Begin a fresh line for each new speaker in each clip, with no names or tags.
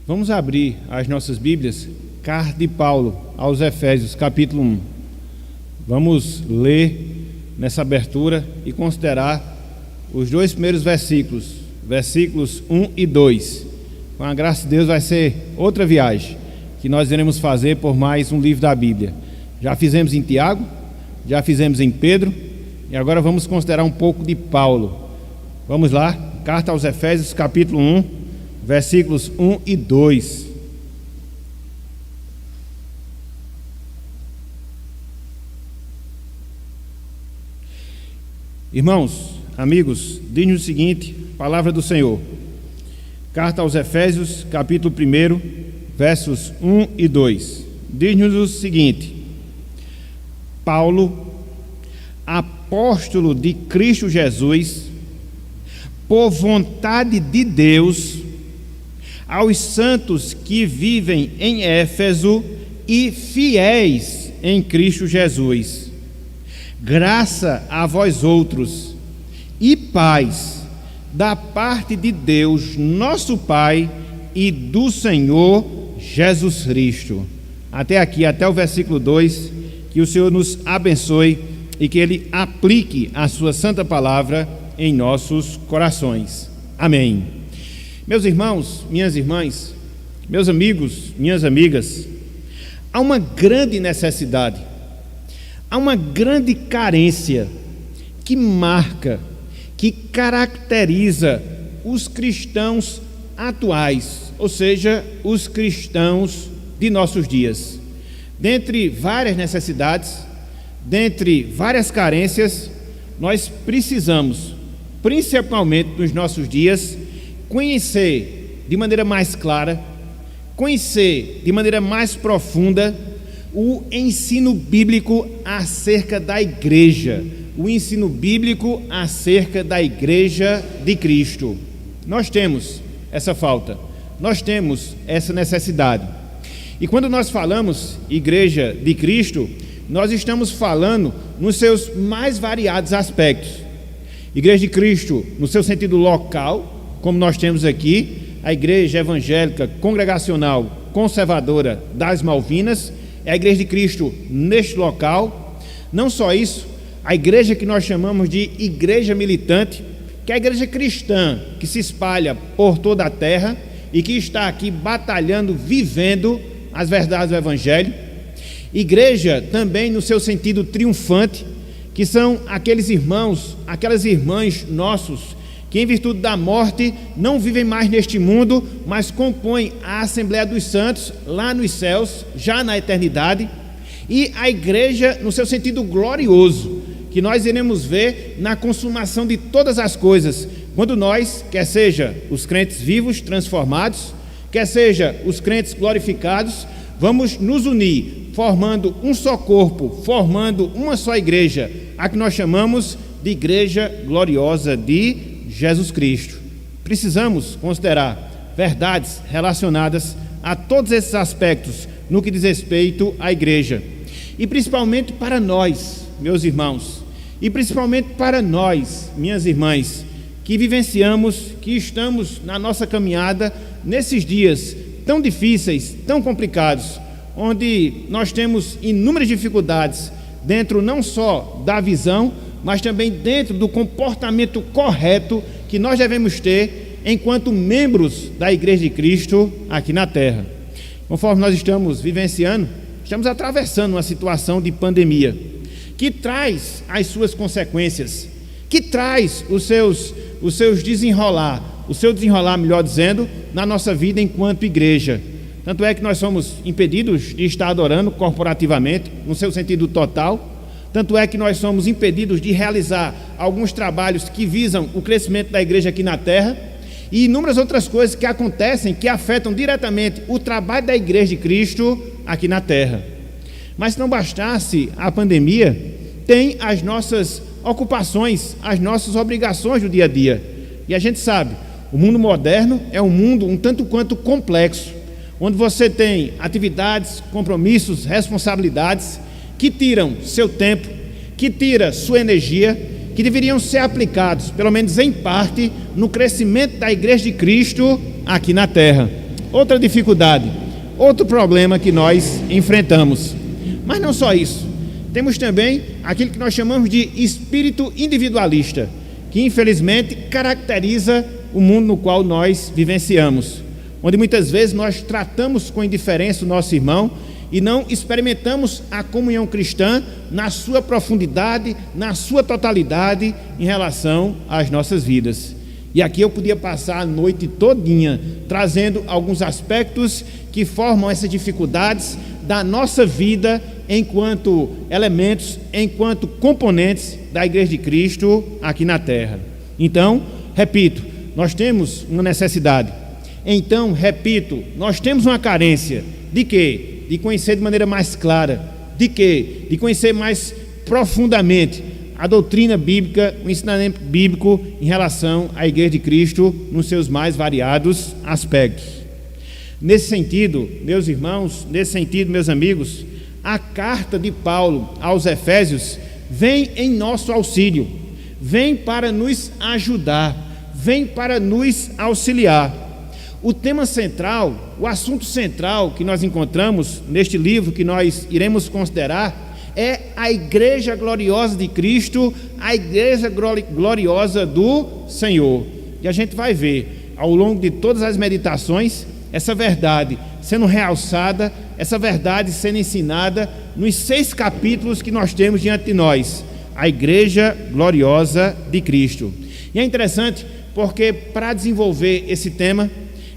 Vamos abrir as nossas Bíblias, carta de Paulo aos Efésios, capítulo 1. Vamos ler nessa abertura e considerar os dois primeiros versículos, versículos 1 e 2. Com a graça de Deus vai ser outra viagem que nós iremos fazer por mais um livro da Bíblia. Já fizemos em Tiago, já fizemos em Pedro e agora vamos considerar um pouco de Paulo. Vamos lá, carta aos Efésios, capítulo 1. Versículos 1 e 2. Irmãos, amigos, diz-nos o seguinte, palavra do Senhor. Carta aos Efésios, capítulo 1, versos 1 e 2. Diz-nos o seguinte: Paulo, apóstolo de Cristo Jesus, por vontade de Deus, aos santos que vivem em Éfeso e fiéis em Cristo Jesus, graça a vós outros e paz da parte de Deus nosso Pai e do Senhor Jesus Cristo. Até aqui, até o versículo 2, que o Senhor nos abençoe e que Ele aplique a sua santa palavra em nossos corações. Amém. Meus irmãos, minhas irmãs, meus amigos, minhas amigas, há uma grande necessidade, há uma grande carência que marca, que caracteriza os cristãos atuais, ou seja, os cristãos de nossos dias. Dentre várias necessidades, dentre várias carências, nós precisamos, principalmente nos nossos dias, conhecer de maneira mais clara, conhecer de maneira mais profunda o ensino bíblico acerca da igreja, o ensino bíblico acerca da igreja de Cristo. Nós temos essa falta, nós temos essa necessidade. E quando nós falamos igreja de Cristo, nós estamos falando nos seus mais variados aspectos. Igreja de Cristo no seu sentido local, como nós temos aqui, a Igreja Evangélica Congregacional Conservadora das Malvinas, é a Igreja de Cristo neste local. Não só isso, a igreja que nós chamamos de Igreja Militante, que é a igreja cristã que se espalha por toda a terra e que está aqui batalhando, vivendo as verdades do Evangelho. Igreja também no seu sentido triunfante, que são aqueles irmãos, aquelas irmãs nossos, que em virtude da morte não vivem mais neste mundo, mas compõem a Assembleia dos Santos lá nos céus, já na eternidade. E a igreja no seu sentido glorioso, que nós iremos ver na consumação de todas as coisas, quando nós, quer seja os crentes vivos transformados, quer seja os crentes glorificados, vamos nos unir, formando um só corpo, formando uma só igreja, a que nós chamamos de Igreja Gloriosa de Jesus Cristo. Precisamos considerar verdades relacionadas a todos esses aspectos no que diz respeito à igreja, e principalmente para nós, meus irmãos, e principalmente para nós, minhas irmãs, que vivenciamos, que estamos na nossa caminhada nesses dias tão difíceis, tão complicados, onde nós temos inúmeras dificuldades dentro não só da visão, mas também dentro do comportamento correto que nós devemos ter enquanto membros da Igreja de Cristo aqui na Terra. Conforme nós estamos vivenciando, estamos atravessando uma situação de pandemia, que traz as suas consequências, que traz o seu desenrolar, melhor dizendo, na nossa vida enquanto igreja. Tanto é que nós somos impedidos de estar adorando corporativamente, no seu sentido total. Tanto é que nós somos impedidos de realizar alguns trabalhos que visam o crescimento da igreja aqui na terra e inúmeras outras coisas que acontecem, que afetam diretamente o trabalho da igreja de Cristo aqui na terra. Mas se não bastasse a pandemia, tem as nossas ocupações, as nossas obrigações do dia a dia. E a gente sabe, o mundo moderno é um mundo um tanto quanto complexo, onde você tem atividades, compromissos, responsabilidades que tiram seu tempo, que tira sua energia, que deveriam ser aplicados, pelo menos em parte, no crescimento da Igreja de Cristo aqui na terra. outra dificuldade, outro problema que nós enfrentamos. Mas não só isso, temos também aquilo que nós chamamos de espírito individualista, que infelizmente caracteriza o mundo no qual nós vivenciamos, onde muitas vezes nós tratamos com indiferença o nosso irmão e não experimentamos a comunhão cristã na sua profundidade, na sua totalidade em relação às nossas vidas. E aqui eu podia passar a noite todinha trazendo alguns aspectos que formam essas dificuldades da nossa vida enquanto elementos, enquanto componentes da Igreja de Cristo aqui na terra. Então, repito, nós temos uma necessidade. Então, repito, nós temos uma carência de quê? De conhecer de maneira mais clara. De quê? De conhecer mais profundamente a doutrina bíblica, o ensinamento bíblico em relação à Igreja de Cristo nos seus mais variados aspectos. Nesse sentido, meus irmãos, nesse sentido, meus amigos, a carta de Paulo aos Efésios vem em nosso auxílio, vem para nos ajudar, vem para nos auxiliar. O tema central, o assunto central que nós encontramos neste livro que nós iremos considerar é a Igreja gloriosa de Cristo, a Igreja gloriosa do Senhor. E a gente vai ver ao longo de todas as meditações essa verdade sendo realçada, essa verdade sendo ensinada nos 6 capítulos que nós temos diante de nós, a Igreja gloriosa de Cristo. E é interessante porque para desenvolver esse tema,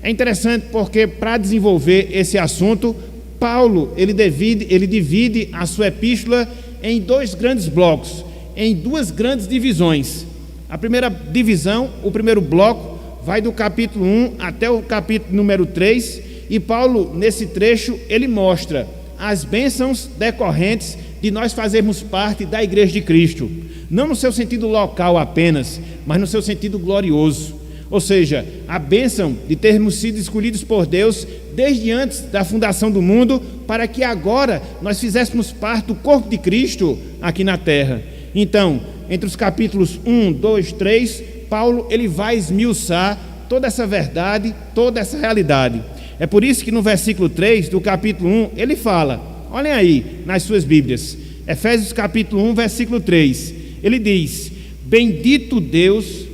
é interessante porque para desenvolver esse assunto, Paulo ele divide a sua epístola em 2 grandes blocos, em 2 grandes divisões. A primeira divisão, o primeiro bloco, vai do capítulo 1 até o capítulo número 3, e Paulo, nesse trecho, ele mostra as bênçãos decorrentes de nós fazermos parte da Igreja de Cristo, não no seu sentido local apenas, mas no seu sentido glorioso. Ou seja, a bênção de termos sido escolhidos por Deus desde antes da fundação do mundo, para que agora nós fizéssemos parte do corpo de Cristo aqui na terra. Então, entre os capítulos 1, 2, 3, Paulo ele vai esmiuçar toda essa verdade, toda essa realidade. É por isso que no versículo 3 do capítulo 1, ele fala, olhem aí nas suas Bíblias, Efésios capítulo 1, versículo 3, ele diz: bendito Deus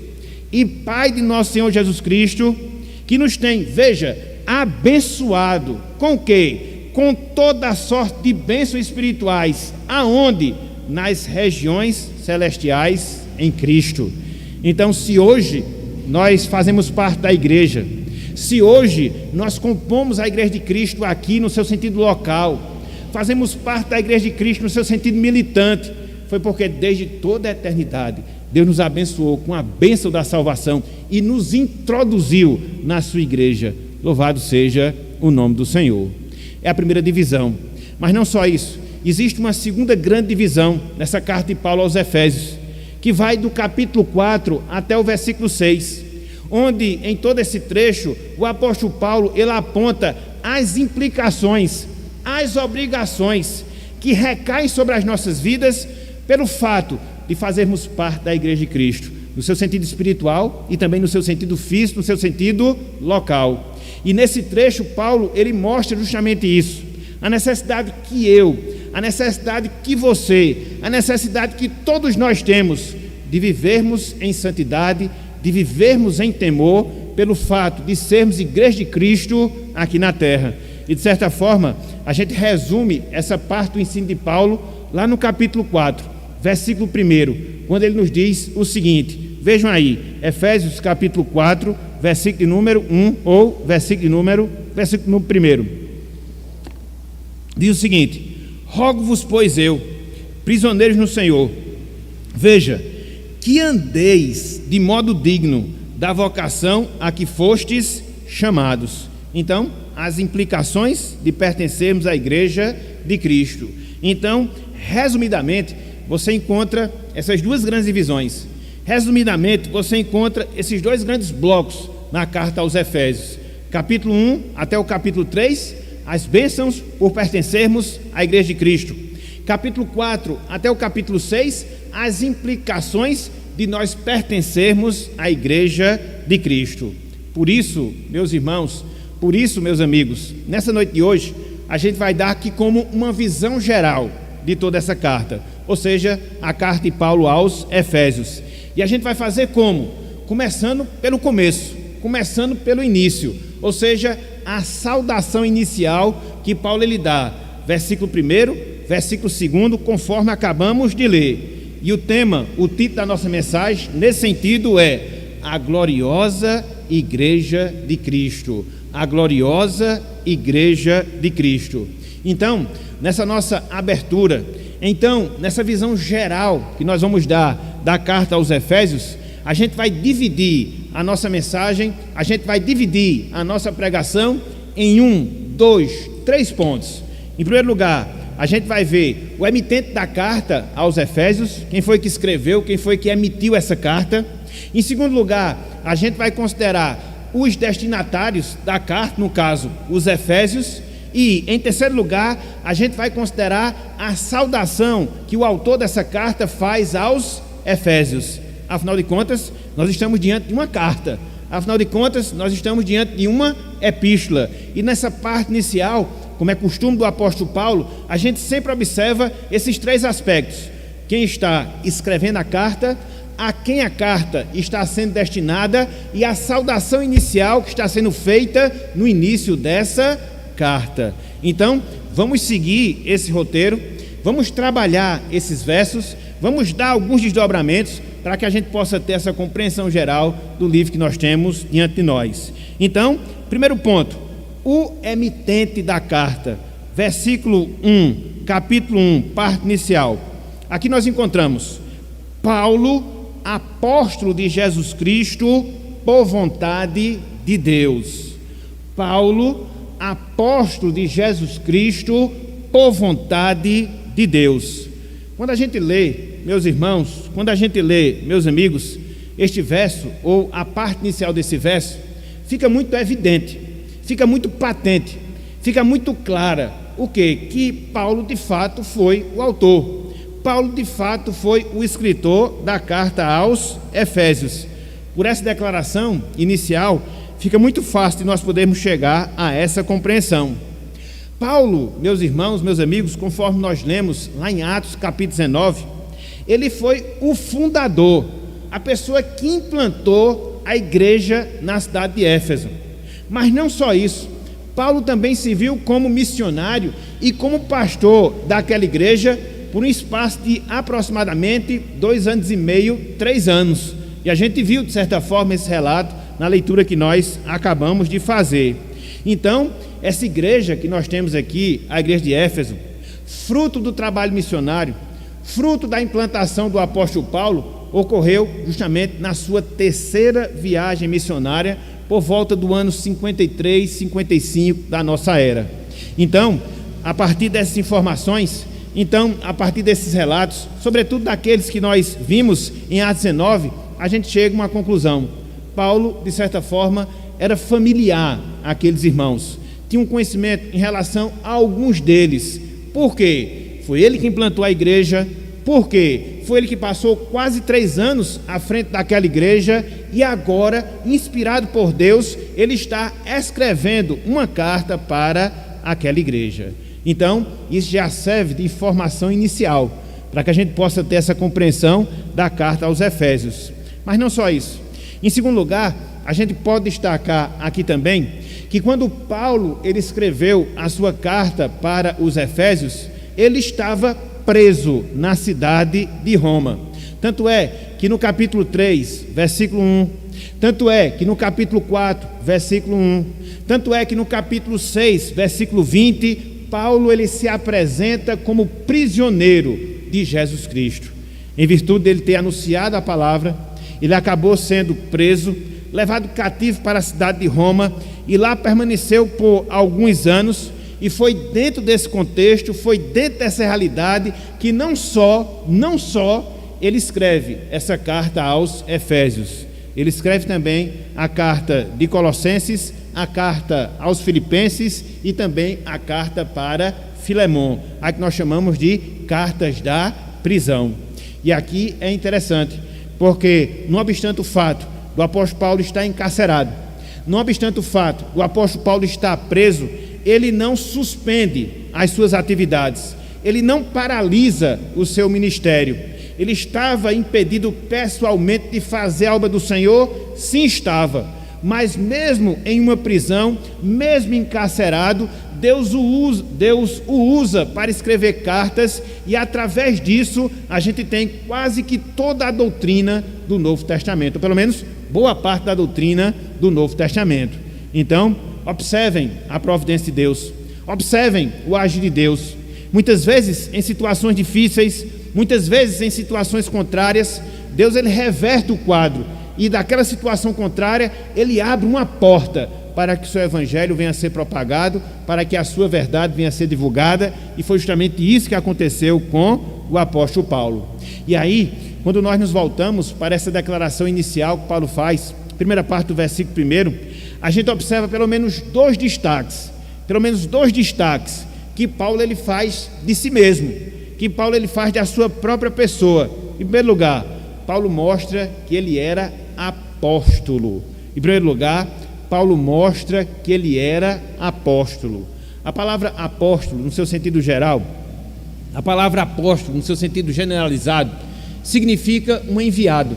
e Pai de nosso Senhor Jesus Cristo, que nos tem, veja, abençoado, com o quê? Com toda a sorte de bênçãos espirituais, aonde? Nas regiões celestiais em Cristo. Então, se hoje nós fazemos parte da igreja, se hoje nós compomos a Igreja de Cristo aqui no seu sentido local, fazemos parte da Igreja de Cristo no seu sentido militante, foi porque desde toda a eternidade Deus nos abençoou com a bênção da salvação e nos introduziu na sua igreja. Louvado seja o nome do Senhor. É a primeira divisão. Mas não só isso, existe uma segunda grande divisão nessa carta de Paulo aos Efésios, que vai do capítulo 4 até o versículo 6, onde em todo esse trecho o apóstolo Paulo ele aponta as implicações, as obrigações que recaem sobre as nossas vidas pelo fato de fazermos parte da Igreja de Cristo, no seu sentido espiritual e também no seu sentido físico, no seu sentido local. E nesse trecho Paulo ele mostra justamente isso, a necessidade que a necessidade que você, a necessidade que todos nós temos de vivermos em santidade, de vivermos em temor, pelo fato de sermos Igreja de Cristo aqui na terra. E de certa forma, a gente resume essa parte do ensino de Paulo lá no capítulo 4, versículo 1, quando ele nos diz o seguinte, vejam aí, Efésios capítulo 4, versículo número 1, ou versículo número 1, diz o seguinte: rogo-vos, pois eu, prisioneiros no Senhor, veja, que andeis de modo digno da vocação a que fostes chamados. Então, as implicações de pertencermos à Igreja de Cristo. Então, resumidamente, você encontra essas 2 grandes divisões. Resumidamente, você encontra esses 2 grandes blocos na carta aos Efésios. Capítulo 1 até o capítulo 3, as bênçãos por pertencermos à Igreja de Cristo. Capítulo 4 até o capítulo 6, as implicações de nós pertencermos à Igreja de Cristo. Por isso, meus irmãos, Por isso, meus amigos, nessa noite de hoje, a gente vai dar aqui como uma visão geral de toda essa carta, ou seja, a carta de Paulo aos Efésios. E a gente vai fazer como? Começando pelo começo, começando pelo início, ou seja, a saudação inicial que Paulo ele dá, versículo 1, versículo 2, conforme acabamos de ler. E o tema, o título da nossa mensagem, nesse sentido é a gloriosa Igreja de Cristo. A gloriosa Igreja de Cristo. Então, nessa nossa abertura, nessa visão geral que nós vamos dar da carta aos Efésios, a gente vai dividir a nossa mensagem, a gente vai dividir a nossa pregação em 1, 2, 3 pontos. Em primeiro lugar, a gente vai ver o emitente da carta aos Efésios, quem foi que escreveu, quem foi que emitiu essa carta. Em segundo lugar, a gente vai considerar os destinatários da carta, no caso, os Efésios. E, em terceiro lugar, a gente vai considerar a saudação que o autor dessa carta faz aos Efésios. Afinal de contas, nós estamos diante de uma carta. Afinal de contas, nós estamos diante de uma epístola. E nessa parte inicial, como é costume do apóstolo Paulo, a gente sempre observa esses 3 aspectos: quem está escrevendo a carta, a quem a carta está sendo destinada e a saudação inicial que está sendo feita no início dessa carta. Então, vamos seguir esse roteiro, vamos trabalhar esses versos, vamos dar alguns desdobramentos para que a gente possa ter essa compreensão geral do livro que nós temos diante de nós. Então, primeiro ponto, o emitente da carta, versículo 1, capítulo 1, parte inicial. Aqui nós encontramos Paulo, apóstolo de Jesus Cristo, por vontade de Deus. Paulo, apóstolo de Jesus Cristo, por vontade de Deus. Quando a gente lê, meus irmãos, quando a gente lê, meus amigos, este verso, ou a parte inicial desse verso, fica muito evidente, fica muito patente, fica muito clara o quê? Que Paulo de fato foi o autor. Paulo de fato foi o escritor da carta aos Efésios. Por essa declaração inicial, fica muito fácil de nós podermos chegar a essa compreensão. Paulo, meus irmãos, meus amigos, conforme nós lemos lá em Atos capítulo 19, ele foi o fundador, a pessoa que implantou a igreja na cidade de Éfeso. Mas não só isso, Paulo também se viu como missionário e como pastor daquela igreja por um espaço de aproximadamente 2 anos e meio, 3 anos. E a gente viu, de certa forma, esse relato na leitura que nós acabamos de fazer. Então, essa igreja que nós temos aqui, a igreja de Éfeso, fruto do trabalho missionário, fruto da implantação do apóstolo Paulo, ocorreu justamente na sua 3ª viagem missionária, por volta do ano 53, 55 da nossa era. Então, a partir dessas informações, a partir desses relatos, sobretudo daqueles que nós vimos em Atos 19, a gente chega a uma conclusão. Paulo, de certa forma, era familiar àqueles irmãos, tinha um conhecimento em relação a alguns deles. Por quê? Foi ele que implantou a igreja. Por quê? Foi ele que passou quase 3 anos à frente daquela igreja e agora, inspirado por Deus, ele está escrevendo uma carta para aquela igreja. Então, isso já serve de informação inicial, para que a gente possa ter essa compreensão da carta aos Efésios. Mas não só isso. Em segundo lugar, a gente pode destacar aqui também, que quando Paulo ele escreveu a sua carta para os Efésios, ele estava preso na cidade de Roma. Tanto é que no capítulo 3, versículo 1, tanto é que no capítulo 4, versículo 1, tanto é que no capítulo 6, versículo 20, Paulo ele se apresenta como prisioneiro de Jesus Cristo. Em virtude dele ter anunciado a palavra, ele acabou sendo preso, levado cativo para a cidade de Roma e lá permaneceu por alguns anos. E foi dentro desse contexto, foi dentro dessa realidade que não só ele escreve essa carta aos Efésios, ele escreve também a carta de Colossenses, a carta aos Filipenses e também a carta para Filemon, a que nós chamamos de cartas da prisão. E aqui é interessante, porque não obstante o fato do apóstolo Paulo estar encarcerado, Não obstante o fato do apóstolo Paulo estar preso, ele não suspende as suas atividades, ele não paralisa o seu ministério. Ele estava impedido pessoalmente de fazer a obra do Senhor? Sim, estava. Mas mesmo em uma prisão, mesmo encarcerado, Deus o usa para escrever cartas, e através disso a gente tem quase que toda a doutrina do Novo Testamento, ou pelo menos boa parte da doutrina do Novo Testamento. Então, observem a providência de Deus, observem o agir de Deus. Muitas vezes em situações difíceis, muitas vezes em situações contrárias, Deus ele reverte o quadro, e daquela situação contrária ele abre uma porta para que o seu evangelho venha a ser propagado, para que a sua verdade venha a ser divulgada, e foi justamente isso que aconteceu com o apóstolo Paulo. E aí, quando nós nos voltamos para essa declaração inicial que Paulo faz, primeira parte do versículo 1, a gente observa pelo menos dois destaques que Paulo ele faz de si mesmo, que Paulo ele faz da sua própria pessoa. Em primeiro lugar, Paulo mostra que ele era apóstolo. Em primeiro lugar, Paulo mostra que ele era apóstolo. A palavra apóstolo, no seu sentido geral, a palavra apóstolo, no seu sentido generalizado, significa um enviado,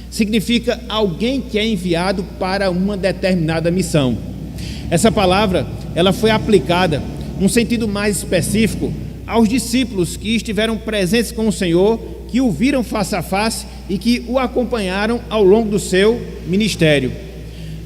significa alguém que é enviado para uma determinada missão. Essa palavra, ela foi aplicada, num sentido mais específico, aos discípulos que estiveram presentes com o Senhor, que o viram face a face e que o acompanharam ao longo do seu ministério.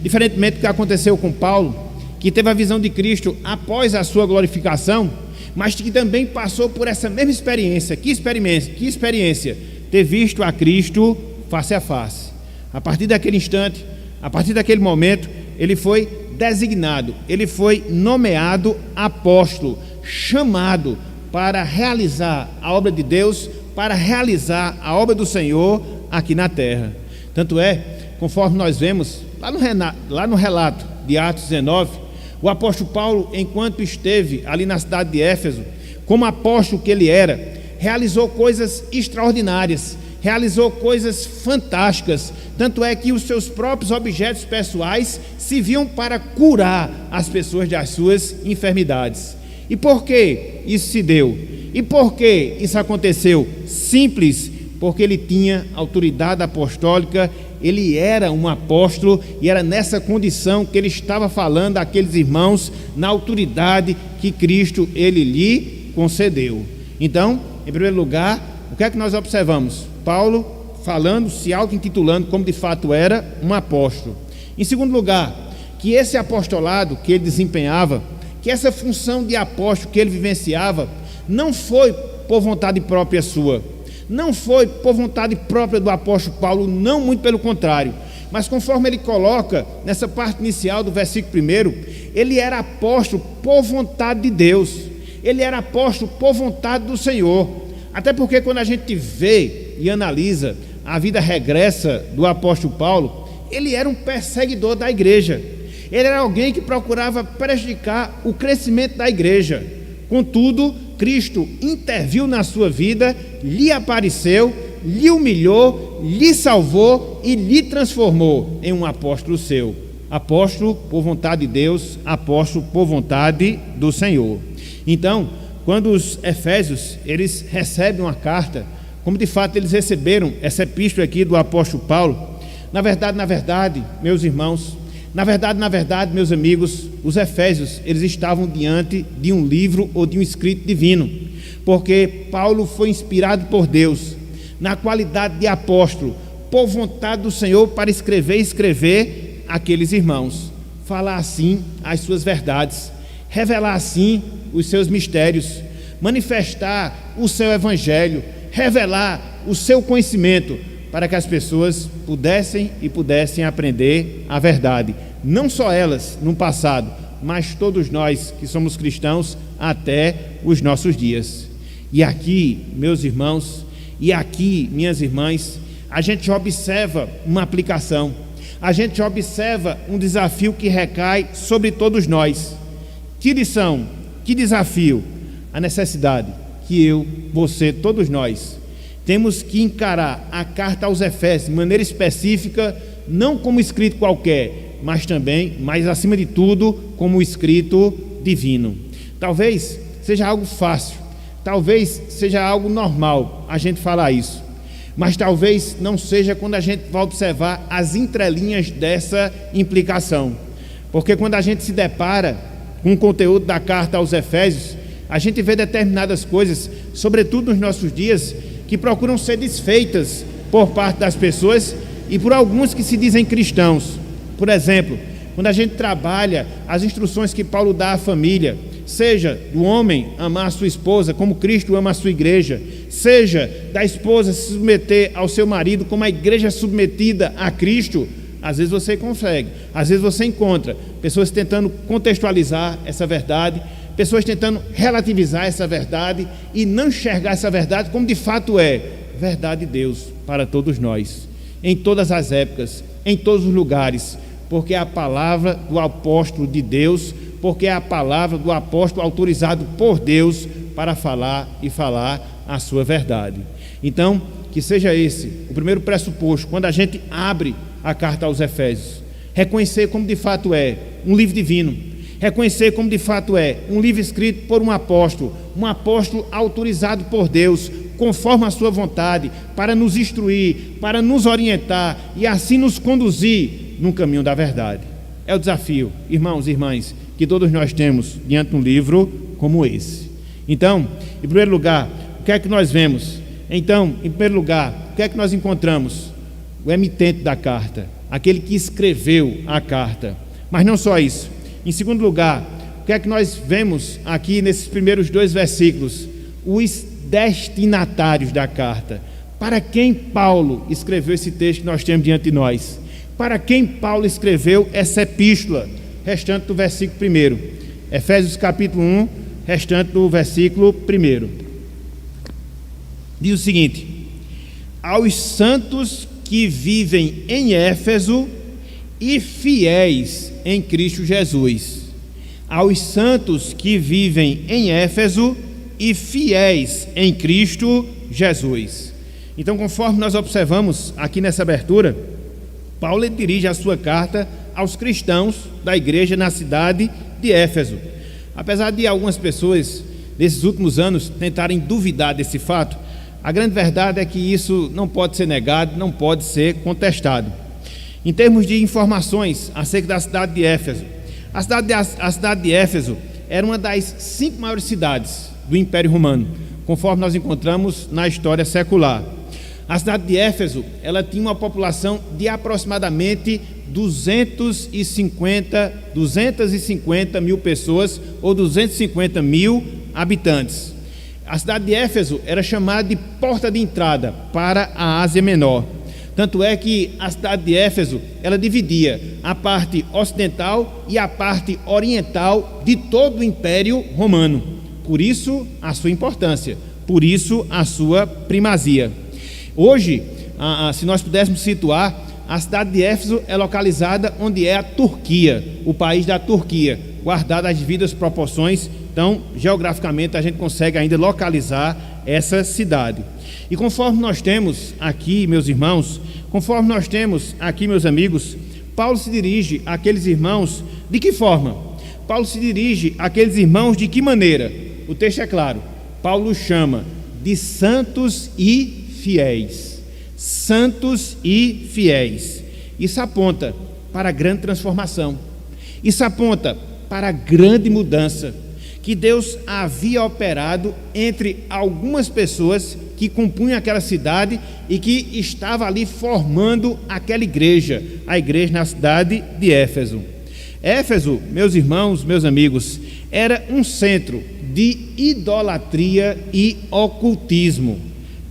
Diferentemente do que aconteceu com Paulo, que teve a visão de Cristo após a sua glorificação, mas que também passou por essa mesma experiência. Que experiência? Ter visto a Cristo face a face. A partir daquele instante, a partir daquele momento, ele foi designado, ele foi nomeado apóstolo, chamado para realizar a obra de Deus, para realizar a obra do Senhor aqui na terra. Tanto é, conforme nós vemos lá no relato de Atos 19, o apóstolo Paulo, enquanto esteve ali na cidade de Éfeso, como apóstolo que ele era, realizou coisas extraordinárias, realizou coisas fantásticas. Tanto é que os seus próprios objetos pessoais serviam para curar as pessoas das suas enfermidades. E por que isso se deu? E por que isso aconteceu? Simples, porque ele tinha autoridade apostólica, ele era um apóstolo, e era nessa condição que ele estava falando àqueles irmãos, na autoridade que Cristo ele lhe concedeu. Então, em primeiro lugar, o que é que nós observamos? Paulo falando, se auto-intitulando como de fato era um apóstolo. Em segundo lugar, que esse apostolado que ele desempenhava, que essa função de apóstolo que ele vivenciava, não foi por vontade própria sua, não foi por vontade própria do apóstolo Paulo, não, muito pelo contrário, mas conforme ele coloca nessa parte inicial do versículo 1, ele era apóstolo por vontade de Deus, ele era apóstolo por vontade do Senhor. Até porque quando a gente vê e analisa a vida regressa do apóstolo Paulo, ele era um perseguidor da igreja, ele era alguém que procurava prejudicar o crescimento da igreja. Contudo, Cristo interviu na sua vida, lhe apareceu, lhe humilhou, lhe salvou e lhe transformou em um apóstolo seu. Apóstolo por vontade de Deus, apóstolo por vontade do Senhor. Então, quando os efésios, eles recebem uma carta, como de fato eles receberam essa epístola aqui do apóstolo Paulo, na verdade, meus irmãos, na verdade, meus amigos, os efésios, eles estavam diante de um livro ou de um escrito divino, porque Paulo foi inspirado por Deus, na qualidade de apóstolo, por vontade do Senhor, para escrever aqueles irmãos, falar assim as suas verdades, revelar assim os seus mistérios, manifestar o seu evangelho, revelar o seu conhecimento, para que as pessoas pudessem aprender a verdade. Não só elas no passado, mas todos nós que somos cristãos até os nossos dias. E aqui, meus irmãos, e aqui, minhas irmãs, a gente observa uma aplicação, a gente observa um desafio que recai sobre todos nós. Que lição, que desafio? A necessidade que eu, você, todos nós temos que encarar a carta aos Efésios de maneira específica, não como escrito qualquer, mas também, mas acima de tudo, como escrito divino. Talvez seja algo fácil, talvez seja algo normal a gente falar isso, mas talvez não seja quando a gente vai observar as entrelinhas dessa implicação, porque quando a gente se depara com o conteúdo da carta aos Efésios, a gente vê determinadas coisas, sobretudo nos nossos dias, que procuram ser desfeitas por parte das pessoas e por alguns que se dizem cristãos. Por exemplo, quando a gente trabalha as instruções que Paulo dá à família, seja do homem amar a sua esposa como Cristo ama a sua igreja, seja da esposa se submeter ao seu marido como a igreja é submetida a Cristo, às vezes você consegue, às vezes você encontra pessoas tentando contextualizar essa verdade, pessoas tentando relativizar essa verdade e não enxergar essa verdade como de fato é verdade de Deus para todos nós, em todas as épocas, em todos os lugares, porque é a palavra do apóstolo de Deus, porque é a palavra do apóstolo autorizado por Deus para falar e falar a sua verdade. Então, que seja esse o primeiro pressuposto, quando a gente abre a carta aos Efésios, reconhecer como de fato é um livro divino, reconhecer como de fato é um livro escrito por um apóstolo autorizado por Deus, conforme a sua vontade, para nos instruir, para nos orientar e assim nos conduzir no caminho da verdade. É o desafio, irmãos e irmãs, que todos nós temos diante de um livro como esse. Então, em primeiro lugar, o que é que nós vemos? Então, em primeiro lugar, o que é que nós encontramos? O emitente da carta, aquele que escreveu a carta. Mas não só isso. Em segundo lugar, o que é que nós vemos aqui nesses primeiros 2 versículos? Os destinatários da carta. Para quem Paulo escreveu esse texto que nós temos diante de nós? Para quem Paulo escreveu essa epístola? Restante do versículo 1. Efésios capítulo 1, restante do versículo 1. Diz o seguinte: aos santos que vivem em Éfeso e fiéis em Cristo Jesus. Aos santos que vivem em Éfeso e fiéis em Cristo Jesus. Então, conforme nós observamos aqui nessa abertura, Paulo dirige a sua carta aos cristãos da igreja na cidade de Éfeso. Apesar de algumas pessoas nesses últimos anos tentarem duvidar desse fato, a grande verdade é que isso não pode ser negado, não pode ser contestado. Em termos de informações acerca da cidade de Éfeso, a cidade de Éfeso era uma das 5 maiores cidades do Império Romano, conforme nós encontramos na história secular. A cidade de Éfeso, ela tinha uma população de aproximadamente 250 mil pessoas, ou 250 mil habitantes. A cidade de Éfeso era chamada de porta de entrada para a Ásia Menor. Tanto é que a cidade de Éfeso, ela dividia a parte ocidental e a parte oriental de todo o Império Romano. Por isso a sua importância, por isso a sua primazia. Hoje, se nós pudéssemos situar, a cidade de Éfeso é localizada onde é a Turquia, o país da Turquia, guardado as devidas proporções. Então, geograficamente, a gente consegue ainda localizar essa cidade. E conforme nós temos aqui, meus irmãos, conforme nós temos aqui, meus amigos, Paulo se dirige àqueles irmãos de que forma? Paulo se dirige àqueles irmãos de que maneira? O texto é claro. Paulo chama de santos e fiéis. Santos e fiéis. Isso aponta para a grande transformação. Isso aponta para a grande mudança que Deus havia operado entre algumas pessoas que compunham aquela cidade e que estava ali formando aquela igreja, a igreja na cidade de Éfeso. Éfeso, meus irmãos, meus amigos, era um centro de idolatria e ocultismo.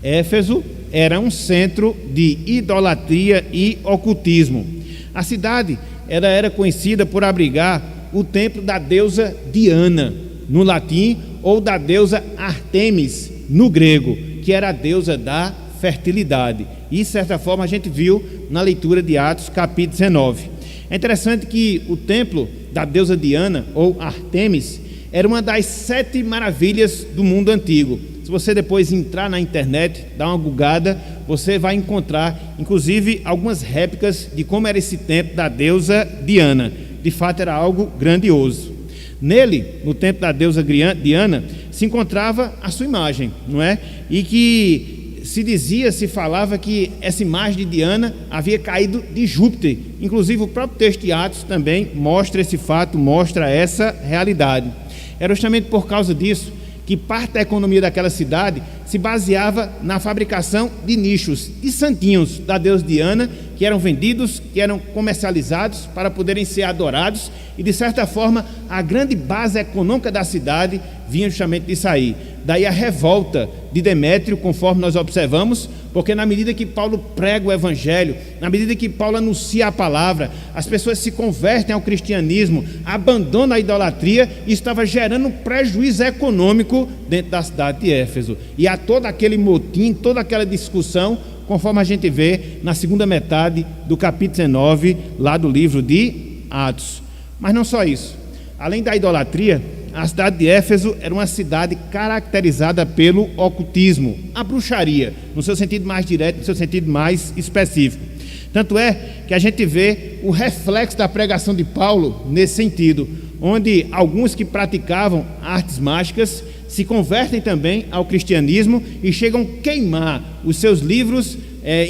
Éfeso era um centro de idolatria e ocultismo. A cidade era conhecida por abrigar o templo da deusa Diana, no latim, ou da deusa Artemis, no grego, que era a deusa da fertilidade. E, de certa forma, a gente viu na leitura de Atos, capítulo 19. É interessante que o templo da deusa Diana, ou Artemis, era uma das 7 maravilhas do mundo antigo. Se Se você depois entrar na internet, dar uma googada, você vai encontrar, inclusive, algumas réplicas de como era esse templo da deusa Diana. De fato, era algo grandioso. Nele, no templo da deusa Diana, se encontrava a sua imagem, não é? E que se falava que essa imagem de Diana havia caído de Júpiter. Inclusive, o próprio texto de Atos também mostra esse fato, mostra essa realidade. Era justamente por causa disso que parte da economia daquela cidade se baseava na fabricação de nichos, de santinhos da deusa Diana, que eram vendidos, que eram comercializados para poderem ser adorados, e de certa forma a grande base econômica da cidade vinha justamente disso aí. Daí a revolta de Demétrio, conforme nós observamos, porque na medida que Paulo prega o evangelho, na medida que Paulo anuncia a palavra, as pessoas se convertem ao cristianismo, abandonam a idolatria, e estava gerando um prejuízo econômico dentro da cidade de Éfeso. E há todo aquele motim, toda aquela discussão, conforme a gente vê na segunda metade do capítulo 19, lá do livro de Atos. Mas não só isso. Além da idolatria, a cidade de Éfeso era uma cidade caracterizada pelo ocultismo, a bruxaria, no seu sentido mais direto, no seu sentido mais específico. Tanto é que a gente vê o reflexo da pregação de Paulo nesse sentido, onde alguns que praticavam artes mágicas se convertem também ao cristianismo e chegam a queimar os seus livros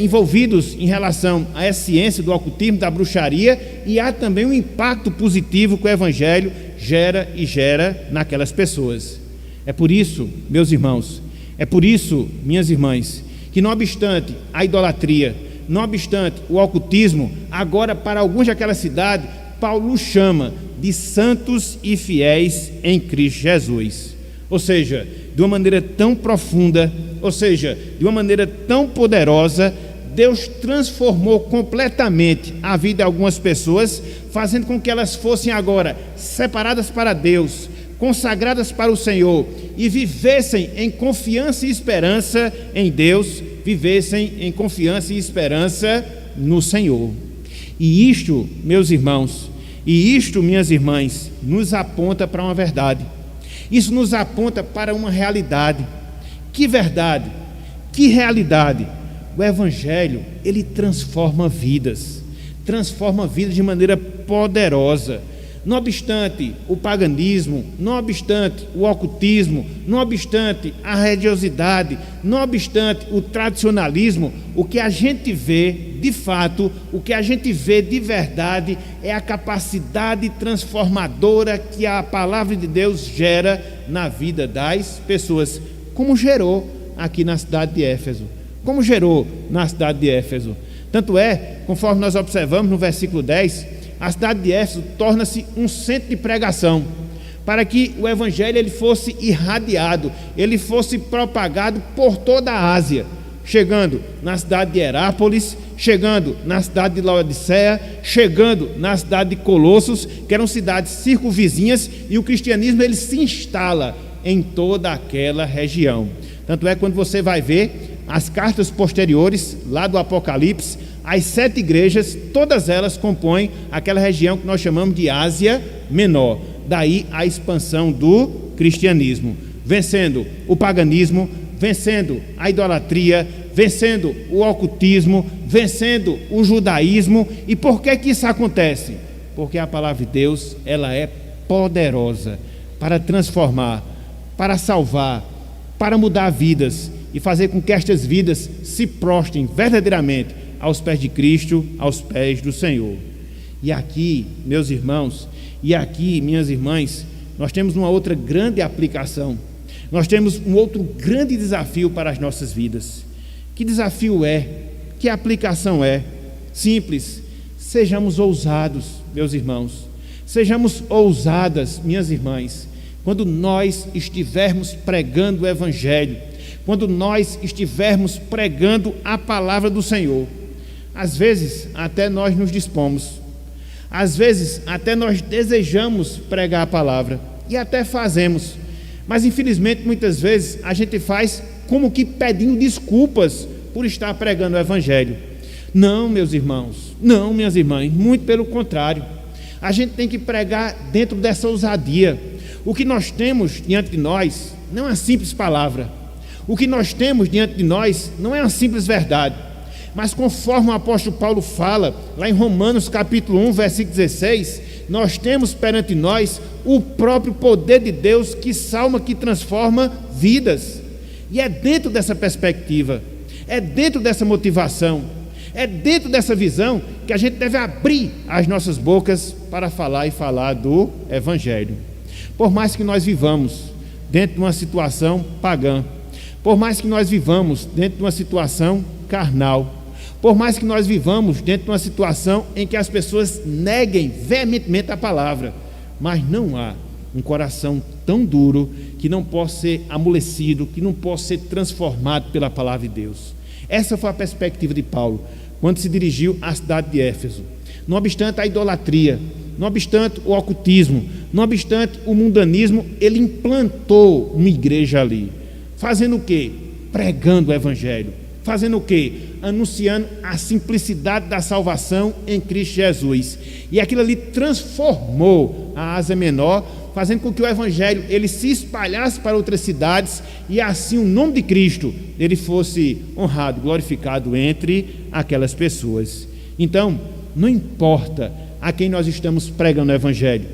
envolvidos em relação a essa ciência do ocultismo, da bruxaria, e há também um impacto positivo que o evangelho gera naquelas pessoas. É por isso, meus irmãos, é por isso, minhas irmãs, que não obstante a idolatria, não obstante o ocultismo, agora para alguns daquela cidade, Paulo chama de santos e fiéis em Cristo Jesus. Ou seja, de uma maneira tão profunda, ou seja, de uma maneira tão poderosa, Deus transformou completamente a vida de algumas pessoas, fazendo com que elas fossem agora separadas para Deus, consagradas para o Senhor, e vivessem em confiança e esperança em Deus, vivessem em confiança e esperança no Senhor. E isto, meus irmãos, e isto, minhas irmãs, nos aponta para uma verdade. Isso nos aponta para uma realidade. Que verdade, que realidade! O Evangelho, ele transforma vidas de maneira poderosa. Não obstante o paganismo, não obstante o ocultismo, não obstante a religiosidade, não obstante o tradicionalismo, o que a gente vê de fato, o que a gente vê de verdade é a capacidade transformadora que a palavra de Deus gera na vida das pessoas, como gerou aqui na cidade de Éfeso. Como gerou na cidade de Éfeso. Tanto é, conforme nós observamos no versículo 10, a cidade de Éfeso torna-se um centro de pregação, para que o evangelho ele fosse irradiado, ele fosse propagado por toda a Ásia, chegando na cidade de Herápolis, chegando na cidade de Laodiceia, chegando na cidade de Colossos, que eram cidades circunvizinhas, e o cristianismo ele se instala em toda aquela região. Tanto é que quando você vai ver as cartas posteriores, lá do Apocalipse, as 7 igrejas, todas elas compõem aquela região que nós chamamos de Ásia Menor. Daí a expansão do cristianismo, vencendo o paganismo, vencendo a idolatria, vencendo o ocultismo, vencendo o judaísmo. E por que isso acontece? Porque a palavra de Deus, ela é poderosa para transformar, para salvar, para mudar vidas e fazer com que estas vidas se prostrem verdadeiramente aos pés de Cristo, aos pés do Senhor. E aqui, meus irmãos, e aqui, minhas irmãs, nós temos uma outra grande aplicação, nós temos um outro grande desafio para as nossas vidas. Que desafio é? Que aplicação é? Simples, sejamos ousados, meus irmãos, sejamos ousadas, minhas irmãs, quando nós estivermos pregando o Evangelho, quando nós estivermos pregando a palavra do Senhor. Às vezes até nós nos dispomos, às vezes até nós desejamos pregar a palavra e até fazemos, mas infelizmente muitas vezes a gente faz como que pedindo desculpas por estar pregando o Evangelho. Não, meus irmãos, não, minhas irmãs, muito pelo contrário, a gente tem que pregar dentro dessa ousadia. O que nós temos diante de nós não é uma simples palavra. O que nós temos diante de nós não é uma simples verdade, mas conforme o apóstolo Paulo fala, lá em Romanos capítulo 1, versículo 16, nós temos perante nós o próprio poder de Deus que salva, que transforma vidas. E é dentro dessa perspectiva, é dentro dessa motivação, é dentro dessa visão que a gente deve abrir as nossas bocas para falar e falar do Evangelho. Por mais que nós vivamos dentro de uma situação pagã, por mais que nós vivamos dentro de uma situação carnal, por mais que nós vivamos dentro de uma situação em que as pessoas neguem veementemente a palavra, mas não há um coração tão duro que não possa ser amolecido, que não possa ser transformado pela palavra de Deus. Essa foi a perspectiva de Paulo quando se dirigiu à cidade de Éfeso. Não obstante a idolatria, não obstante o ocultismo, não obstante o mundanismo, ele implantou uma igreja ali. Fazendo o quê? Pregando o Evangelho. Fazendo o quê? Anunciando a simplicidade da salvação em Cristo Jesus. E aquilo ali transformou a Ásia Menor, fazendo com que o Evangelho ele se espalhasse para outras cidades e assim o nome de Cristo ele fosse honrado, glorificado entre aquelas pessoas. Então, não importa a quem nós estamos pregando o Evangelho,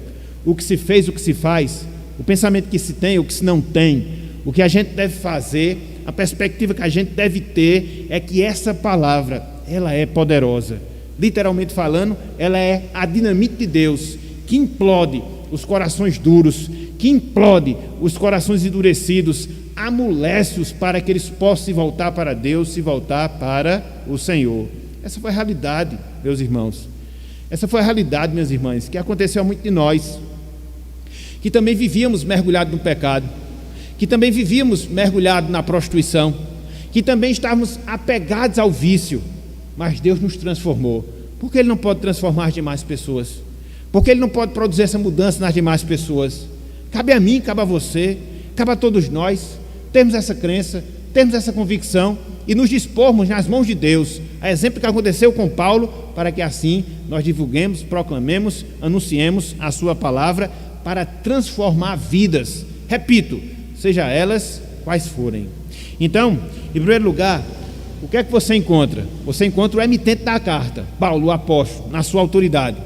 o que se fez, o que se faz, o pensamento que se tem, o que se não tem, o que a gente deve fazer, a perspectiva que a gente deve ter é que essa palavra, ela é poderosa. Literalmente falando, ela é a dinamite de Deus, que implode os corações duros, que implode os corações endurecidos, amolece-os para que eles possam se voltar para Deus, se voltar para o Senhor. Essa foi a realidade, meus irmãos. Essa foi a realidade, minhas irmãs, que aconteceu a muitos de nós, que também vivíamos mergulhados no pecado, que também vivíamos mergulhados na prostituição, que também estávamos apegados ao vício, mas Deus nos transformou. Por que Ele não pode transformar as demais pessoas? Por que Ele não pode produzir essa mudança nas demais pessoas? Cabe a mim, cabe a você, cabe a todos nós, termos essa crença, termos essa convicção e nos dispormos nas mãos de Deus, a exemplo que aconteceu com Paulo, para que assim nós divulguemos, proclamemos, anunciemos a sua palavra para transformar vidas, repito, seja elas quais forem. Então, em primeiro lugar, o que é que você encontra? Você encontra o emitente da carta, Paulo, o apóstolo, na sua autoridade.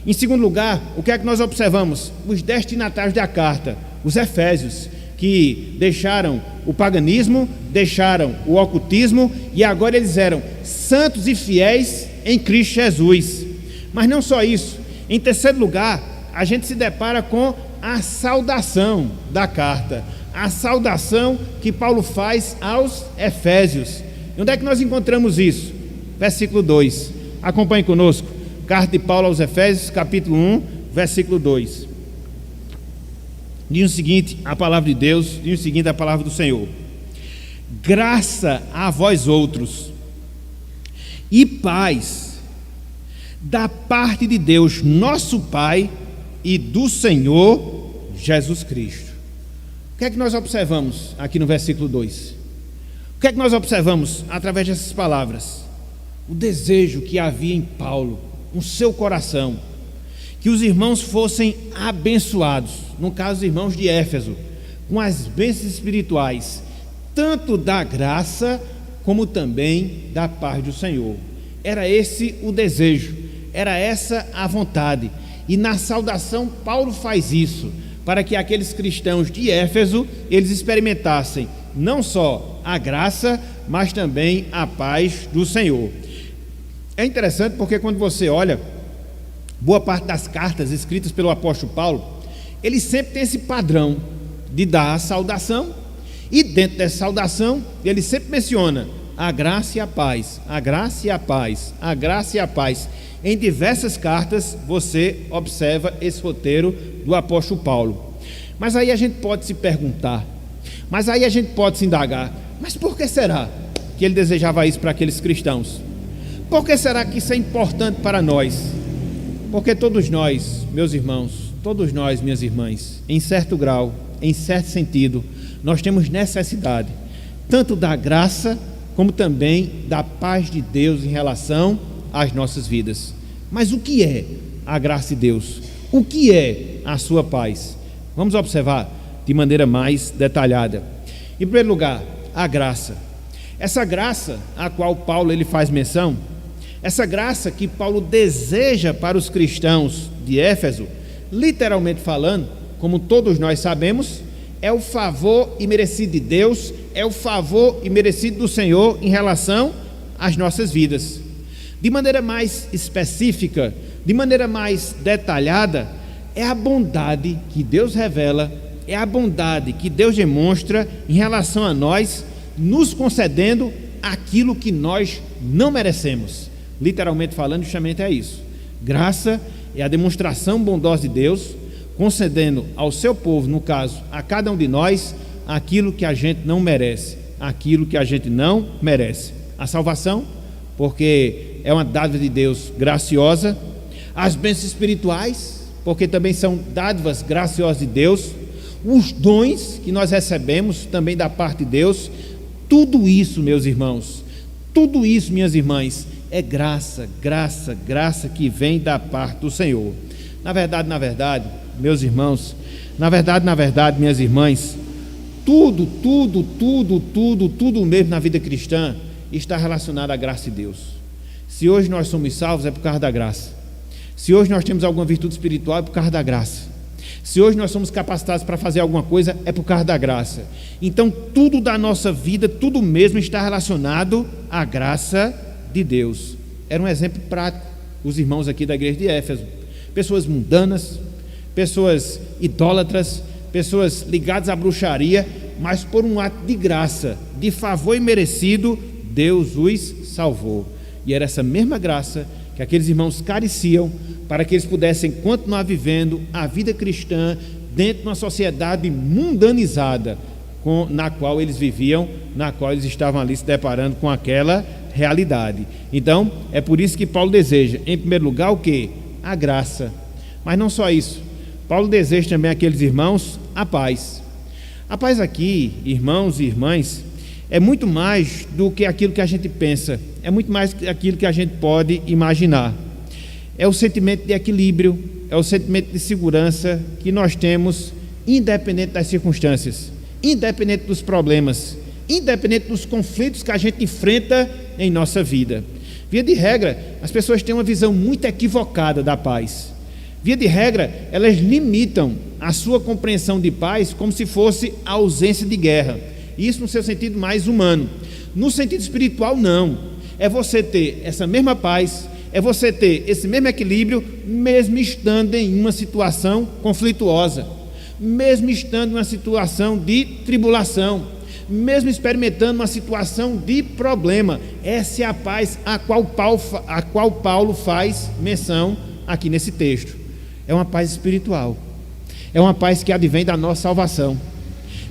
Em segundo lugar, o que é que nós observamos? Os destinatários da carta, os efésios, que deixaram o paganismo, deixaram o ocultismo e agora eles eram santos e fiéis em Cristo Jesus. Mas não só isso. Em terceiro lugar, a gente se depara com a saudação da carta, a saudação que Paulo faz aos efésios. E onde é que nós encontramos isso? Versículo 2. Acompanhe conosco. Carta de Paulo aos Efésios, capítulo 1, versículo 2. Diz o seguinte, a palavra de Deus, diz o seguinte, a palavra do Senhor: graça a vós outros e paz da parte de Deus nosso Pai e do Senhor Jesus Cristo. O que é que nós observamos aqui no versículo 2? O que é que nós observamos através dessas palavras? O desejo que havia em Paulo, no seu coração, que os irmãos fossem abençoados, no caso os irmãos de Éfeso, com as bênçãos espirituais, tanto da graça como também da paz do Senhor. Era esse o desejo, era essa a vontade, e na saudação Paulo faz isso, para que aqueles cristãos de Éfeso, eles experimentassem não só a graça, mas também a paz do Senhor. É interessante porque quando você olha boa parte das cartas escritas pelo apóstolo Paulo, ele sempre tem esse padrão de dar a saudação, e dentro dessa saudação ele sempre menciona a graça e a paz, a graça e a paz, a graça e a paz. Em diversas cartas você observa esse roteiro do apóstolo Paulo. Mas aí a gente pode se perguntar, mas aí a gente pode se indagar, mas por que será que ele desejava isso para aqueles cristãos? Por que será que isso é importante para nós? Porque todos nós, meus irmãos, todos nós, minhas irmãs, em certo grau, em certo sentido, nós temos necessidade tanto da graça como também da paz de Deus em relação às nossas vidas. Mas o que é a graça de Deus? O que é a sua paz? Vamos observar de maneira mais detalhada. Em primeiro lugar, a graça. Essa graça a qual Paulo ele faz menção, essa graça que Paulo deseja para os cristãos de Éfeso, literalmente falando, como todos nós sabemos, é o favor imerecido de Deus, é o favor imerecido do Senhor em relação às nossas vidas. De maneira mais específica, de maneira mais detalhada, é a bondade que Deus revela, é a bondade que Deus demonstra em relação a nós, nos concedendo aquilo que nós não merecemos. Literalmente falando, justamente é isso. Graça é a demonstração bondosa de Deus, concedendo ao seu povo, no caso, a cada um de nós, aquilo que a gente não merece, aquilo que a gente não merece. A salvação, porque é uma dádiva de Deus graciosa, as bênçãos espirituais, porque também são dádivas graciosas de Deus, os dons que nós recebemos também da parte de Deus. Tudo isso, meus irmãos, tudo isso, minhas irmãs, é graça, graça, graça que vem da parte do Senhor. Na verdade, meus irmãos, na verdade, minhas irmãs, tudo mesmo na vida cristã está relacionado à graça de Deus. Se hoje nós somos salvos, é por causa da graça. Se hoje nós temos alguma virtude espiritual, é por causa da graça. Se hoje nós somos capacitados para fazer alguma coisa, é por causa da graça. Então tudo da nossa vida, tudo mesmo está relacionado à graça de Deus. Era um exemplo prático, os irmãos aqui da igreja de Éfeso. Pessoas mundanas, pessoas idólatras, pessoas ligadas à bruxaria, mas por um ato de graça, de favor imerecido, Deus os salvou. E era essa mesma graça que aqueles irmãos careciam para que eles pudessem continuar vivendo a vida cristã dentro de uma sociedade mundanizada na qual eles viviam, na qual eles estavam ali se deparando com aquela realidade. Então, é por isso que Paulo deseja, em primeiro lugar, o quê? A graça. Mas não só isso. Paulo deseja também àqueles irmãos a paz. A paz aqui, irmãos e irmãs, é muito mais do que aquilo que a gente pensa, é muito mais do que aquilo que a gente pode imaginar. É o sentimento de equilíbrio, é o sentimento de segurança que nós temos, independente das circunstâncias, independente dos problemas, independente dos conflitos que a gente enfrenta em nossa vida. Via de regra, as pessoas têm uma visão muito equivocada da paz. Via de regra, elas limitam a sua compreensão de paz como se fosse a ausência de guerra. Isso no seu sentido mais humano. No sentido espiritual, não. É você ter essa mesma paz, é você ter esse mesmo equilíbrio, mesmo estando em uma situação conflituosa, mesmo estando em uma situação de tribulação, mesmo experimentando uma situação de problema. Essa é a paz a qual Paulo faz menção aqui nesse texto. É uma paz espiritual, é uma paz que advém da nossa salvação,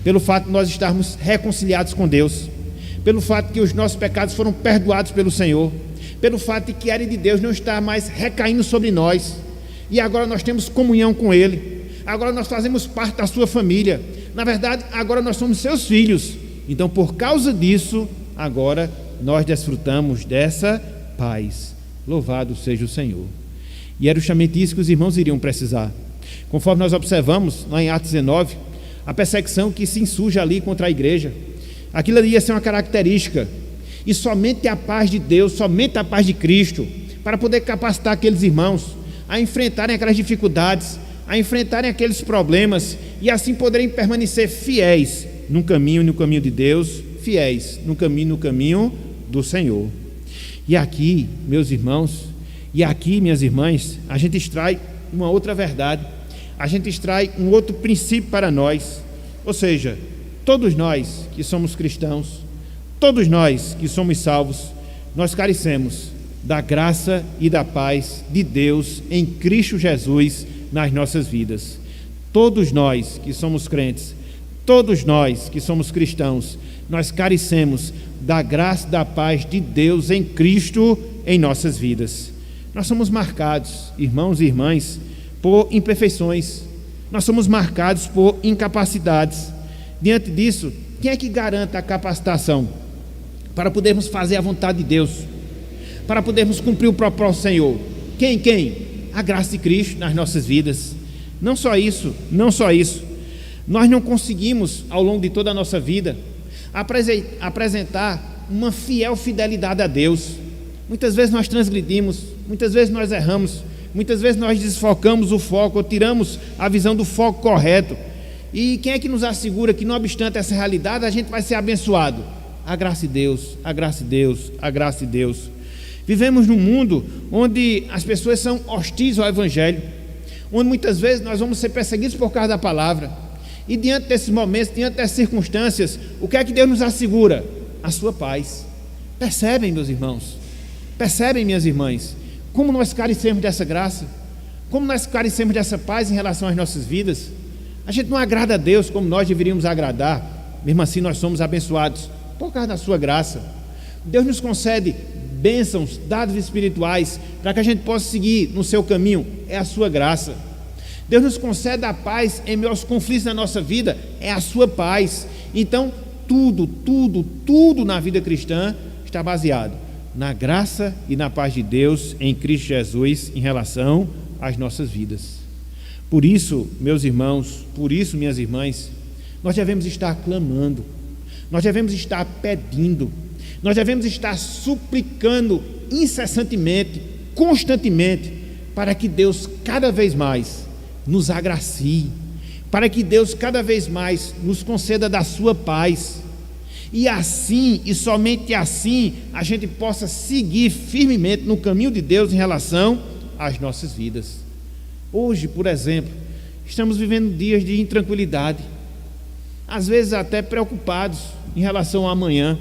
pelo fato de nós estarmos reconciliados com Deus, pelo fato de que os nossos pecados foram perdoados pelo Senhor, pelo fato de que a ira de Deus não está mais recaindo sobre nós, e agora nós temos comunhão com Ele, agora nós fazemos parte da sua família, na verdade agora nós somos seus filhos. Então por causa disso, agora nós desfrutamos dessa paz. Louvado seja o Senhor. E era justamente isso que os irmãos iriam precisar. Conforme nós observamos lá em Atos 19, a perseguição que se insurge ali contra a igreja, aquilo ali ia ser uma característica, e somente a paz de Deus, somente a paz de Cristo, para poder capacitar aqueles irmãos a enfrentarem aquelas dificuldades, a enfrentarem aqueles problemas, e assim poderem permanecer fiéis no caminho de Deus, fiéis no caminho do Senhor. E aqui, meus irmãos, e aqui, minhas irmãs, a gente extrai uma outra verdade, a gente extrai um outro princípio para nós. Ou seja, todos nós que somos cristãos, todos nós que somos salvos, nós carecemos da graça e da paz de Deus em Cristo Jesus nas nossas vidas. Todos nós que somos crentes, todos nós que somos cristãos, nós carecemos da graça e da paz de Deus em Cristo em nossas vidas. Nós somos marcados, irmãos e irmãs, por imperfeições, nós somos marcados por incapacidades. Diante disso, quem é que garante a capacitação para podermos fazer a vontade de Deus, para podermos cumprir o propósito do Senhor? Quem? A graça de Cristo nas nossas vidas. Não só isso, nós não conseguimos ao longo de toda a nossa vida, apresentar uma fiel fidelidade a Deus. Muitas vezes nós transgredimos, muitas vezes nós erramos, muitas vezes nós desfocamos o foco, ou tiramos a visão do foco correto. E quem é que nos assegura que, não obstante essa realidade, a gente vai ser abençoado? A graça de Deus, a graça de Deus, a graça de Deus. Vivemos num mundo onde as pessoas são hostis ao Evangelho, onde muitas vezes nós vamos ser perseguidos por causa da palavra. E diante desses momentos, diante dessas circunstâncias, o que é que Deus nos assegura? A sua paz. Percebem, meus irmãos? Percebem, minhas irmãs? Como nós carecemos dessa graça? Como nós carecemos dessa paz em relação às nossas vidas? A gente não agrada a Deus como nós deveríamos agradar. Mesmo assim nós somos abençoados por causa da sua graça. Deus nos concede bênçãos, dados espirituais, para que a gente possa seguir no seu caminho. É a sua graça. Deus nos concede a paz em meio aos conflitos da nossa vida. É a sua paz. Então tudo na vida cristã está baseado na graça e na paz de Deus em Cristo Jesus em relação às nossas vidas. Por isso, meus irmãos, por isso, minhas irmãs, nós devemos estar clamando, nós devemos estar pedindo, nós devemos estar suplicando incessantemente, constantemente, para que Deus cada vez mais nos agracie, para que Deus cada vez mais nos conceda da sua paz. E assim, e somente assim, a gente possa seguir firmemente no caminho de Deus em relação às nossas vidas. Hoje, por exemplo, estamos vivendo dias de intranquilidade, às vezes até preocupados em relação ao amanhã,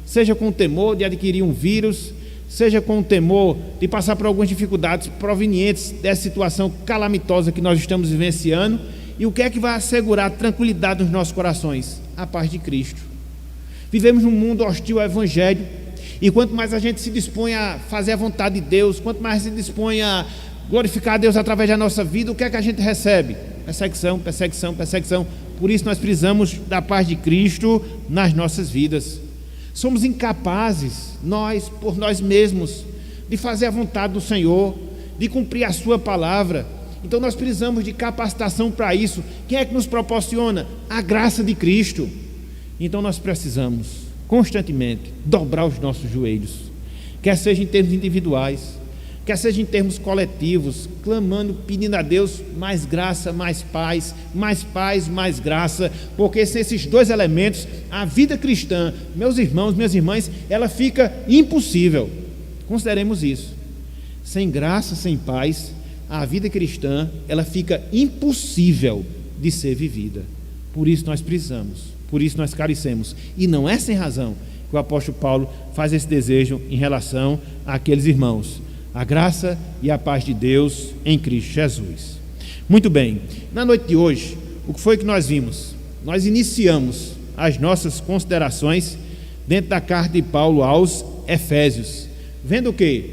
seja com o temor de adquirir um vírus, seja com o temor de passar por algumas dificuldades provenientes dessa situação calamitosa que nós estamos vivenciando. E o que é que vai assegurar a tranquilidade nos nossos corações? A paz de Cristo. Vivemos num mundo hostil ao Evangelho, e quanto mais a gente se dispõe a fazer a vontade de Deus, quanto mais se dispõe a glorificar a Deus através da nossa vida, o que é que a gente recebe? Perseguição, perseguição, perseguição. Por isso nós precisamos da paz de Cristo nas nossas vidas. Somos incapazes, nós, por nós mesmos, de fazer a vontade do Senhor, de cumprir a sua palavra. Então nós precisamos de capacitação para isso. Quem é que nos proporciona? A graça de Cristo. Então nós precisamos constantemente dobrar os nossos joelhos, quer seja em termos individuais, quer seja em termos coletivos, clamando, pedindo a Deus mais graça, mais paz, mais graça, porque sem esses dois elementos, a vida cristã, meus irmãos, minhas irmãs, ela fica impossível. Consideremos isso. Sem graça, sem paz, a vida cristã, ela fica impossível de ser vivida. Por isso nós precisamos, por isso nós carecemos, e não é sem razão que o apóstolo Paulo faz esse desejo em relação àqueles irmãos, a graça e a paz de Deus em Cristo Jesus. Muito bem, na noite de hoje, o que foi que nós vimos? Nós iniciamos as nossas considerações dentro da carta de Paulo aos Efésios, vendo o que?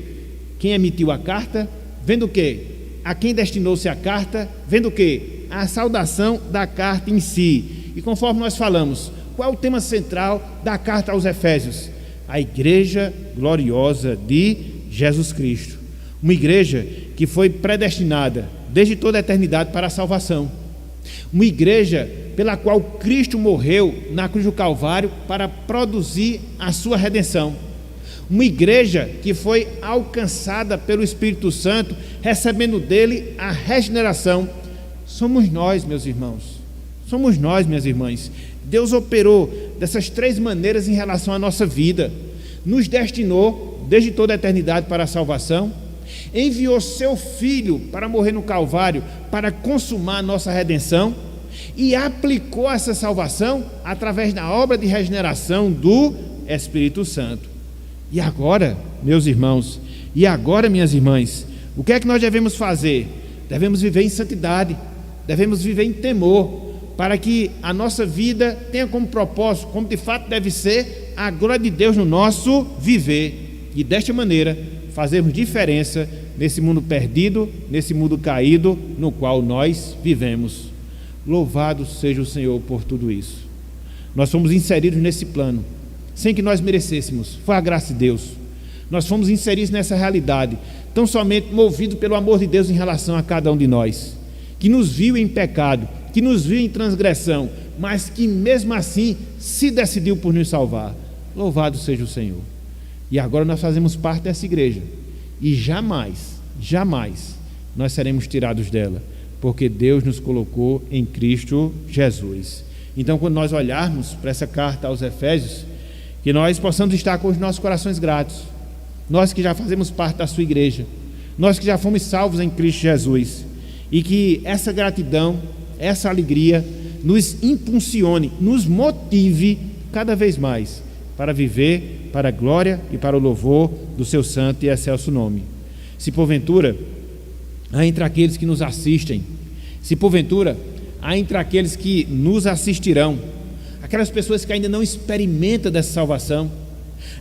Quem emitiu a carta, vendo o que? A quem destinou-se a carta, vendo o que? A saudação da carta em si. E conforme nós falamos, qual é o tema central da carta aos Efésios? A igreja gloriosa de Jesus Cristo. Uma igreja que foi predestinada desde toda a eternidade para a salvação. Uma igreja pela qual Cristo morreu na cruz do Calvário para produzir a sua redenção. Uma igreja que foi alcançada pelo Espírito Santo, recebendo dele a regeneração. Somos nós, meus irmãos. Somos nós, minhas irmãs. Deus operou dessas três maneiras em relação à nossa vida. Nos destinou desde toda a eternidade para a salvação. Enviou seu Filho para morrer no Calvário, para consumar a nossa redenção. E aplicou essa salvação através da obra de regeneração do Espírito Santo. E agora, meus irmãos, e agora, minhas irmãs, o que é que nós devemos fazer? Devemos viver em santidade, devemos viver em temor, para que a nossa vida tenha como propósito, como de fato deve ser, a glória de Deus no nosso viver. E desta maneira, fazermos diferença nesse mundo perdido, nesse mundo caído, no qual nós vivemos. Louvado seja o Senhor por tudo isso. Nós fomos inseridos nesse plano, sem que nós merecêssemos. Foi a graça de Deus. Nós fomos inseridos nessa realidade, tão somente movido pelo amor de Deus em relação a cada um de nós, que nos viu em pecado que nos viu em transgressão, mas que mesmo assim se decidiu por nos salvar. Louvado seja o Senhor. E agora nós fazemos parte dessa igreja, e jamais nós seremos tirados dela, porque Deus nos colocou em Cristo Jesus. Então, quando nós olharmos para essa carta aos Efésios, que nós possamos estar com os nossos corações gratos, nós que já fazemos parte da sua igreja, nós que já fomos salvos em Cristo Jesus, e que essa gratidão, essa alegria nos impulsione, nos motive cada vez mais para viver para a glória e para o louvor do seu santo e excelso nome. Se porventura há entre aqueles que nos assistem, se porventura há entre aqueles que nos assistirão, aquelas pessoas que ainda não experimentam dessa salvação,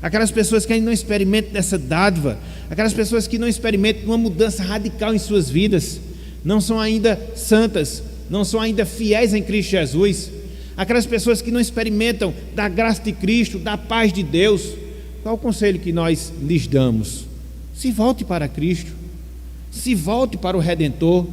aquelas pessoas que ainda não experimentam dessa dádiva, aquelas pessoas que não experimentam uma mudança radical em suas vidas, não são ainda santas, não são ainda fiéis em Cristo Jesus, aquelas pessoas que não experimentam da graça de Cristo, da paz de Deus, qual o conselho que nós lhes damos? Se volte para Cristo, se volte para o Redentor,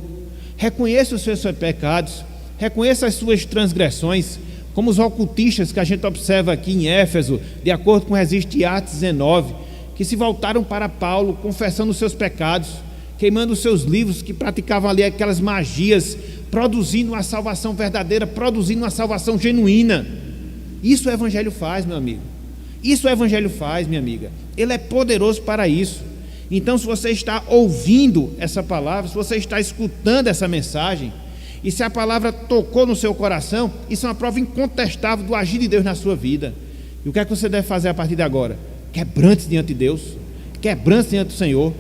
reconheça os seus pecados, reconheça as suas transgressões, como os ocultistas que a gente observa aqui em Éfeso, de acordo com o registro de Atos 19, que se voltaram para Paulo, confessando os seus pecados, queimando os seus livros, que praticavam ali aquelas magias, produzindo uma salvação verdadeira, produzindo uma salvação genuína. Isso o Evangelho faz, meu amigo. Isso o Evangelho faz, minha amiga. Ele é poderoso para isso. Então, se você está ouvindo essa palavra, se você está escutando essa mensagem, e se a palavra tocou no seu coração, isso é uma prova incontestável do agir de Deus na sua vida. E o que é que você deve fazer a partir de agora? Quebrante-se diante de Deus, quebrante-se diante do Senhor,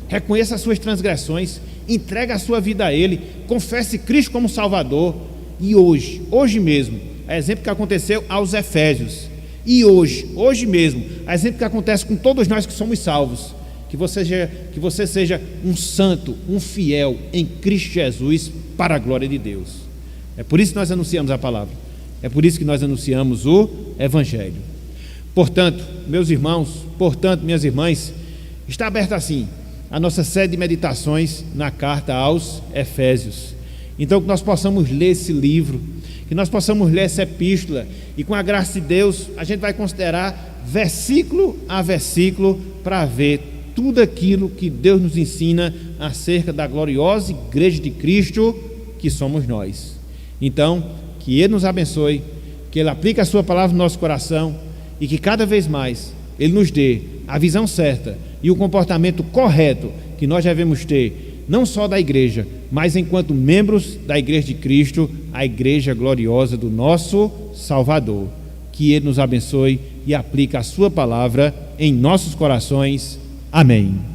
reconheça as suas transgressões, entregue a sua vida a Ele, confesse Cristo como Salvador. E hoje mesmo, é exemplo que aconteceu aos Efésios, e hoje mesmo, é exemplo que acontece com todos nós que somos salvos, que você seja um santo, um fiel em Cristo Jesus, para a glória de Deus. É por isso que nós anunciamos a palavra, é por isso que nós anunciamos o Evangelho. Portanto, meus irmãos, minhas irmãs, está aberta assim a nossa série de meditações na carta aos Efésios. Então, que nós possamos ler esse livro, que nós possamos ler essa epístola, e com a graça de Deus, a gente vai considerar versículo a versículo, para ver tudo aquilo que Deus nos ensina acerca da gloriosa igreja de Cristo que somos nós. Então, que Ele nos abençoe, que Ele aplique a sua palavra no nosso coração, e que cada vez mais Ele nos dê a visão certa e o comportamento correto que nós devemos ter, não só da igreja, mas enquanto membros da igreja de Cristo, a igreja gloriosa do nosso Salvador. Que Ele nos abençoe e aplique a sua palavra em nossos corações. Amém.